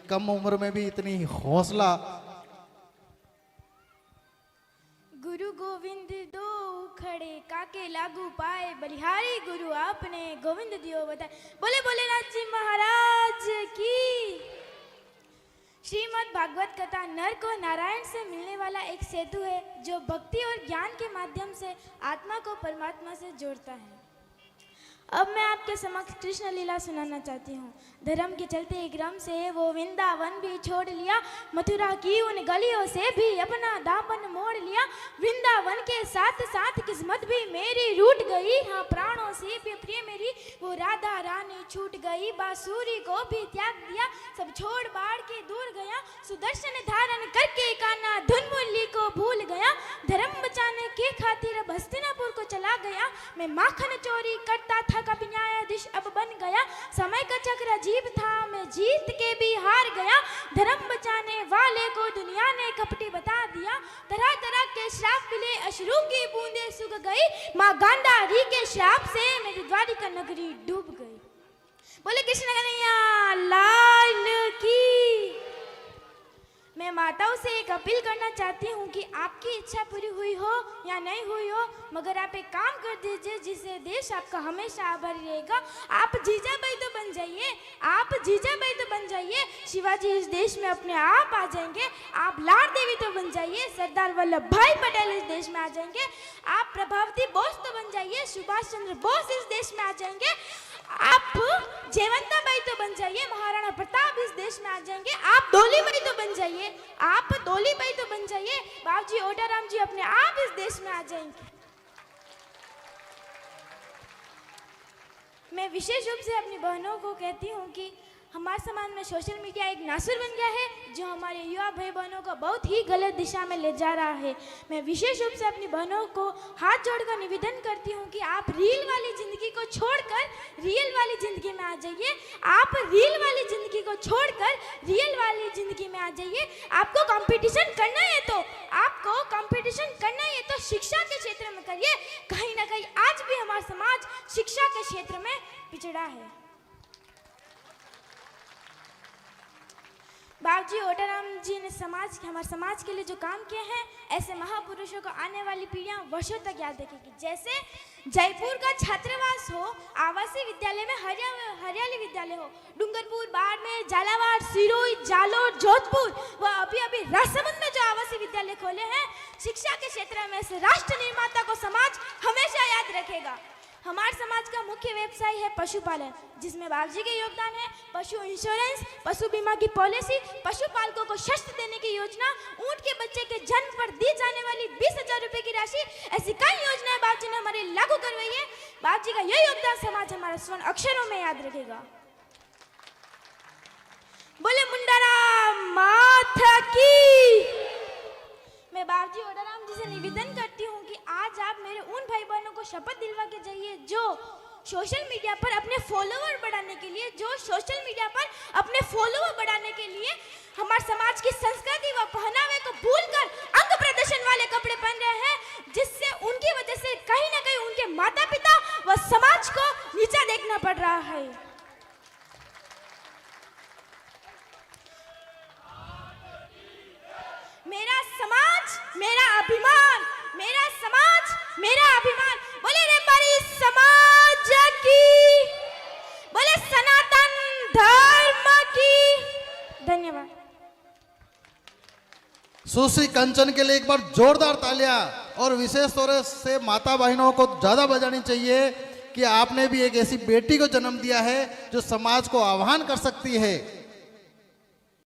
कम उम्र में भी इतनी हौसला। गुरु गोविंद दो खड़े काके लागू पाए, बलिहारी गुरु आपने गोविंद दियो बताए। बोले भोलेनाथ जी महाराज की। श्रीमद् भागवत कथा नर को नारायण से मिलने वाला एक सेतु है जो भक्ति और ज्ञान के माध्यम से आत्मा को परमात्मा से जोड़ता है। अब मैं आपके समक्ष कृष्ण लीला सुनाना चाहती हूँ। धर्म के चलते एक क्रम से वो वृंदावन भी छोड़ लिया, मथुरा की उन गलियों से भी अपना दामन मोड़ लिया। वृंदावन के साथ साथ किस्मत भी मेरी रूठ गई, हाँ प्राणों से भी प्रिय मेरी वो राधा रानी छूट गई। बांसुरी को भी त्याग दिया, सब छोड़ बाढ़ के दूर गया। सुदर्शन धारण करके कान्हा धुन मुरली को भूल गया। धर्म बचाने के खातिर अब हस्तिनापुर को चला गया। मैं माखन चोरी करता था कभी न्यायाधीश अब बन गया। समय का चक्र अजीब था, मैं जीत के भी हार गया। धर्म बचाने वाले को दुनिया ने कपटी बता दिया। तरह तरह के श्राप मिले, अश्रु की बूंदें सूख गई। माँ गांधारी के श्राप से मेरी द्वारिका नगरी डूब गई। बोले कृष्ण कन्हैया लाल की। मैं माताओं से एक अपील करना चाहती हूँ कि आपकी इच्छा पूरी हुई हो या नहीं हुई हो, मगर आप एक काम कर दीजिए जिससे देश आपका हमेशा आभारी रहेगा। आप जीजाबाई तो बन जाइए, आप जीजाबाई तो बन जाइए। शिवाजी इस देश में अपने आप आ जाएंगे। आप लाड़ देवी तो बन जाइए, सरदार वल्लभ भाई पटेल इस देश में आ जाएंगे। आप प्रभावती बोस तो बन जाइए, सुभाष चंद्र बोस इस देश में आ जाएंगे। आप जयवंताबाई तो बन जाइए, महाराणा प्रताप इस देश में आ जाएंगे। आप डोलीबाई तो बन जाइए, आप डोलीबाई तो बन जाइए। बाबूजी ओटाराम जी अपने आप इस देश में आ जाएंगे। मैं विशेष रूप से अपनी बहनों को कहती हूँ कि हमारे समाज में सोशल मीडिया एक नासुर बन गया है जो हमारे युवा भाई बहनों को बहुत ही गलत दिशा में ले जा रहा है। मैं विशेष रूप से अपनी बहनों को हाथ जोड़कर निवेदन करती हूँ कि आप रील वाली जिंदगी को छोड़कर रियल वाली जिंदगी में आ जाइए। आप रील वाली जिंदगी को छोड़कर रियल वाली जिंदगी में आ जाइए। आपको कंपटीशन करना है तो आपको कंपटीशन करना है तो शिक्षा के क्षेत्र में करिए। कहीं ना कहीं आज भी हमारा समाज शिक्षा के क्षेत्र में पिछड़ा है। बाबूजी ओटाराम जी ने हमारे समाज के लिए जो काम किए हैं, ऐसे महापुरुषों को आने वाली पीढ़ियां वर्षों तक याद रखेगी। जैसे जयपुर का छात्रावास हो, आवासीय विद्यालय में हरियाली विद्यालय हो, डूंगरपुर, बाड़मेर, झालावाड़, सिरोही, जालोर, जोधपुर व अभी राजसमंद में जो आवासीय विद्यालय खोले हैं, शिक्षा के क्षेत्र में से राष्ट्र निर्माता को समाज हमेशा याद रखेगा। हमारे समाज का मुख्य व्यवसाय है पशुपालन, जिसमें बाबूजी के योगदान है। पशु इंश्योरेंस, पशु बीमा की पॉलिसी, पशुपालकों को शस्त्र देने की योजना, ऊंट के बच्चे के जन्म पर दी जाने वाली 20,000 रुपए की राशि, ऐसी कई योजनाएं बाबूजी ने हमारे लागू करवाई है। बाबूजी का यह योगदान समाज हमारे स्वर्ण अक्षरों में याद रखेगा। बोले मुंडाराम माता की। मैं बाबूजी ओटाराम जी से निवेदन करती हूँ कि आज आप मेरे उन भाई बहनों को शपथ दिलवा के जाइए जो सोशल मीडिया पर अपने फॉलोअर बढ़ाने के लिए, हमारे समाज की संस्कृति व पहनावे को भूलकर अंग प्रदर्शन वाले कपड़े पहन रहे हैं, जिससे उनकी वजह से कहीं ना कहीं उनके माता पिता व समाज को नीचा देखना पड़ रहा है। मेरा समाज मेरा अभिमान, मेरा समाज मेरा अभिमान। बोले रे बड़ी समाज की, बोले सनातन धर्म की। धन्यवाद। सुश्री कंचन के लिए एक बार जोरदार तालियां, और विशेष तौर से माता बहनों को ज्यादा बजानी चाहिए कि आपने भी एक ऐसी बेटी को जन्म दिया है जो समाज को आह्वान कर सकती है।